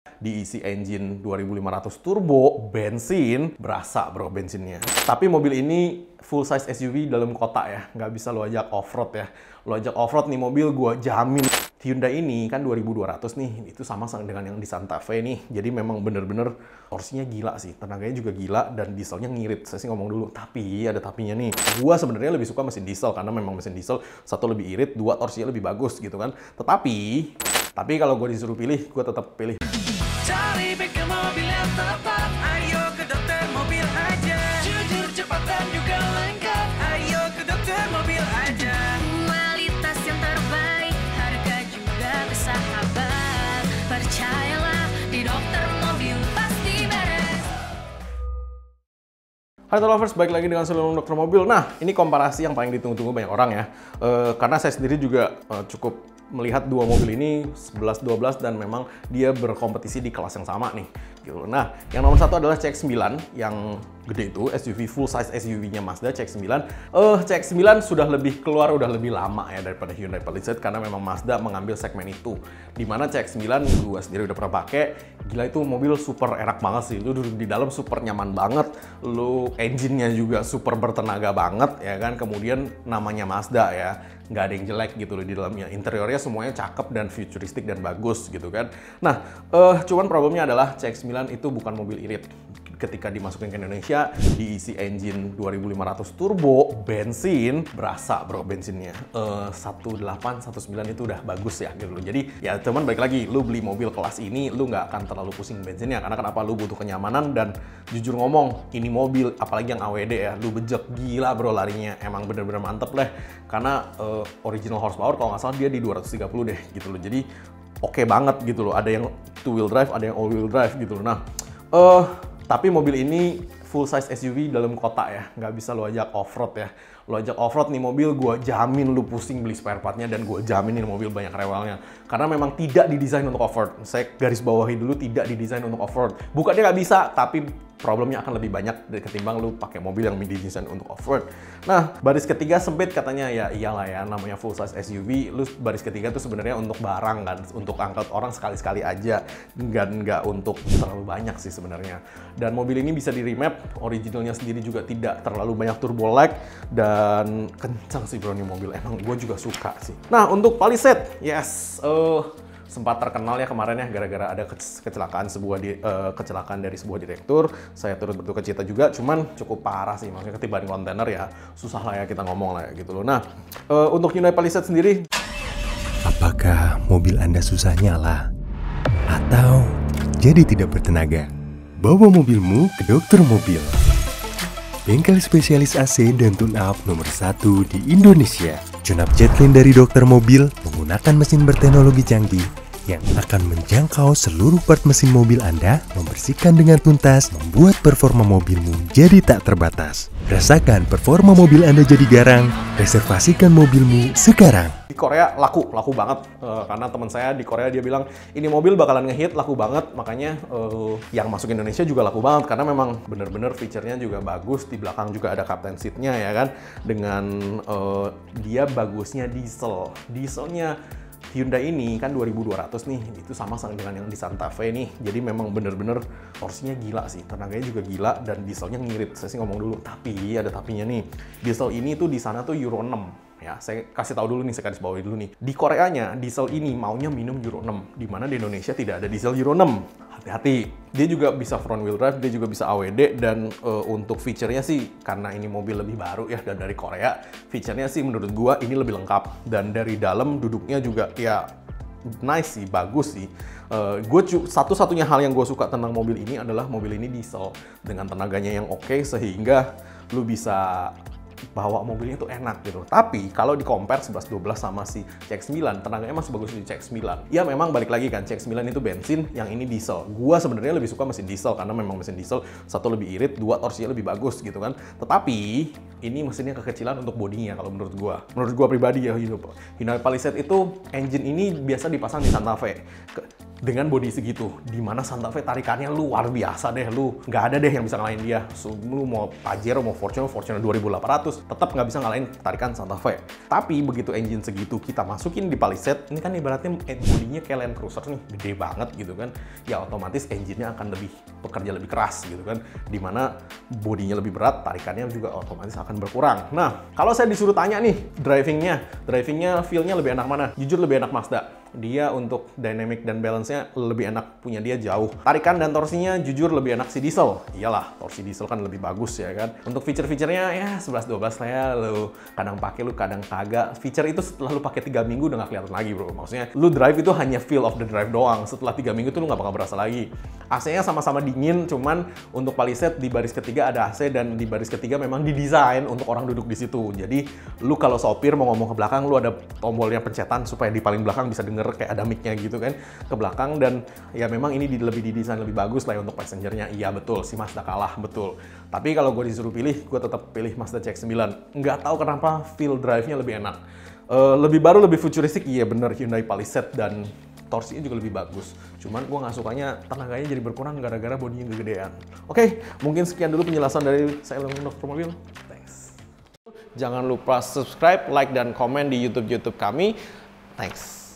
diisi engine 2500 turbo, bensin, berasa bro bensinnya. Tapi mobil ini full size SUV dalam kota ya, nggak bisa lo ajak off-road ya. Lo ajak off-road nih mobil gua jamin. Hyundai ini kan 2200 nih, itu sama dengan yang di Santa Fe nih. Jadi memang bener-bener torsinya gila sih, tenaganya juga gila dan dieselnya ngirit. Saya sih ngomong dulu, tapi ada tapinya nih. Gua sebenarnya lebih suka mesin diesel karena memang mesin diesel satu lebih irit, dua torsinya lebih bagus gitu kan. Tapi kalau gue disuruh pilih, gue tetap pilih. Cari bengkel mobil yang tepat, ayo ke Dokter Mobil aja. Jujur, cepat dan juga lengkap, ayo ke Dokter Mobil aja. Kualitas yang terbaik, harga juga bersahabat. Percayalah, di Dokter Mobil pasti beres. Hai lovers, balik lagi dengan seluruh Dokter Mobil. Nah, ini komparasi yang paling ditunggu-tunggu banyak orang ya. Karena saya sendiri juga cukup melihat dua mobil ini 11-12 dan memang dia berkompetisi di kelas yang sama nih. Gitu. Nah, yang nomor satu adalah CX-9 yang gede itu, SUV full size SUV-nya Mazda CX-9. CX-9 sudah lebih keluar, udah lebih lama ya daripada Hyundai Palisade karena memang Mazda mengambil segmen itu. Dimana CX-9 gue sendiri udah pernah pakai, gila itu mobil super enak banget sih. Lu duduk di dalam super nyaman banget, lu engine-nya juga super bertenaga banget ya kan. Kemudian namanya Mazda ya, nggak ada yang jelek gitu loh di dalamnya. Interiornya semuanya cakep dan futuristik dan bagus gitu kan. Nah, cuman problemnya adalah CX-9 itu bukan mobil irit. Ketika dimasukin ke Indonesia, diisi engine 2500 turbo, bensin, berasa bro bensinnya. 18, 19 itu udah bagus ya gitu loh. Jadi ya cuman balik lagi, lu beli mobil kelas ini, lu nggak akan terlalu pusing bensinnya. Karena kenapa? Lu butuh kenyamanan dan jujur ngomong, ini mobil, apalagi yang AWD ya, lu bejek gila bro larinya. Emang bener-bener mantep deh. Karena original horsepower kalau nggak salah dia di 230 deh gitu loh. Jadi oke banget gitu loh. Ada yang two wheel drive, ada yang all wheel drive gitu loh. Nah, tapi mobil ini full size SUV dalam kota ya, nggak bisa lo ajak off-road ya. Lo ajak off-road nih mobil, gue jamin lu pusing beli spare partnya dan gue jamin ini mobil banyak rewelnya. Karena memang tidak didesain untuk off-road. Saya garis bawahi dulu, tidak didesain untuk off-road. Bukannya nggak bisa, tapi problemnya akan lebih banyak ketimbang lu pakai mobil yang didesain untuk off-road. Nah, baris ketiga sempit katanya, ya iyalah ya, namanya full size SUV. Lu baris ketiga tuh sebenarnya untuk barang kan, untuk angkat orang sekali-sekali aja, nggak untuk terlalu banyak sih sebenarnya. Dan mobil ini bisa di remap, originalnya sendiri juga tidak terlalu banyak turbo lag dan kencang sih bro nih mobil. Emang gue juga suka sih. Nah, untuk Palisade, yes, sempat terkenal ya kemarin ya gara-gara ada kecelakaan kecelakaan dari sebuah direktur. Saya turut berduka cita juga, cuman cukup parah sih, maksudnya ketiban kontainer ya susah lah ya kita ngomong lah ya gitu loh. Nah, untuk Hyundai Palisade sendiri, apakah mobil Anda susah nyala atau jadi tidak bertenaga? Bawa mobilmu ke Dokter Mobil, bengkel spesialis AC dan tune-up nomor 1 di Indonesia. Tune-up Jetlin dari Dokter Mobil menggunakan mesin berteknologi canggih yang akan menjangkau seluruh part mesin mobil Anda, membersihkan dengan tuntas, membuat performa mobilmu jadi tak terbatas. Rasakan performa mobil Anda jadi garang, reservasikan mobilmu sekarang. di Korea laku banget. Karena teman saya di Korea dia bilang ini mobil bakalan ngehit, laku banget. Makanya yang masuk Indonesia juga laku banget karena memang bener-bener fiturnya juga bagus. Di belakang juga ada captain seat-nya ya kan. Dengan dia bagusnya dieselnya Hyundai ini kan 2200 nih, itu sama dengan yang di Santa Fe nih. Jadi memang bener-bener torsinya gila sih, tenaganya juga gila dan dieselnya ngirit. Saya sih ngomong dulu, tapi ada tapinya nih. Diesel ini tuh di sana tuh Euro 6. Ya, saya kasih tahu dulu nih, saya garis bawahi dulu nih. Di Koreanya, diesel ini maunya minum Euro 6, di mana di Indonesia tidak ada diesel Euro 6. Hati-hati. Dia juga bisa front wheel drive, dia juga bisa AWD, dan untuk feature-nya sih, karena ini mobil lebih baru ya, dan dari Korea, feature-nya sih menurut gua ini lebih lengkap. Dan dari dalam duduknya juga ya nice sih, bagus sih. Satu-satunya hal yang gue suka tentang mobil ini adalah mobil ini diesel dengan tenaganya yang oke, sehingga lu bisa bawa mobilnya itu enak gitu. Tapi kalau di compare 11-12 sama si CX-9, tenaganya masih bagus di CX-9. Ya memang balik lagi kan, CX-9 itu bensin, yang ini diesel. Gua sebenarnya lebih suka mesin diesel karena memang mesin diesel satu lebih irit, dua torsinya lebih bagus gitu kan. Tetapi ini mesinnya kekecilan untuk bodinya kalau menurut gua. Menurut gua pribadi ya, Hyundai Palisade itu engine ini biasa dipasang di Santa Fe. dengan bodi segitu, dimana Santa Fe tarikannya luar biasa deh, lu nggak ada deh yang bisa ngalahin dia. So, lu mau Pajero, mau Fortuner 2800, tetap nggak bisa ngalahin tarikan Santa Fe. Tapi begitu engine segitu kita masukin di Palisade, ini kan ibaratnya bodinya kayak Land Cruiser nih, gede banget gitu kan, ya otomatis engine-nya akan bekerja lebih keras gitu kan, dimana bodinya lebih berat, tarikannya juga otomatis akan berkurang. Nah, kalau saya disuruh tanya nih, drivingnya feel-nya lebih enak mana? Jujur lebih enak Mazda. Dia untuk dynamic dan balance-nya lebih enak, punya dia jauh. Tarikan dan torsinya jujur lebih enak si diesel. Iyalah, torsi diesel kan lebih bagus ya kan. Untuk feature-featurenya ya 11-12 lah ya, lu kadang pakai, lu kadang kagak. Feature itu setelah lu pakai 3 minggu udah nggak kelihatan lagi bro. Maksudnya lu drive itu hanya feel of the drive doang. Setelah 3 minggu tuh lu nggak bakal berasa lagi. AC-nya sama-sama dingin, cuman untuk Palisade di baris ketiga ada AC dan di baris ketiga memang didesain untuk orang duduk di situ. Jadi lu kalau sopir mau ngomong ke belakang, lu ada tombolnya pencetan supaya di paling belakang bisa denger kayak ada mic-nya gitu kan ke belakang, dan ya memang ini lebih didesain lebih bagus lah ya untuk passengernya. Iya betul, si Mazda kalah betul. Tapi kalau gue disuruh pilih, gue tetap pilih Mazda CX-9. Nggak tahu kenapa feel drive-nya lebih enak. Lebih baru, lebih futuristik, iya bener Hyundai Palisade, dan torsinya juga lebih bagus. Cuman gue nggak sukanya tenaganya jadi berkurang gara-gara bodinya kegedean. Oke, mungkin sekian dulu penjelasan dari saya Dokter Mobil. Thanks. Jangan lupa subscribe, like, dan komen di YouTube kami. Thanks.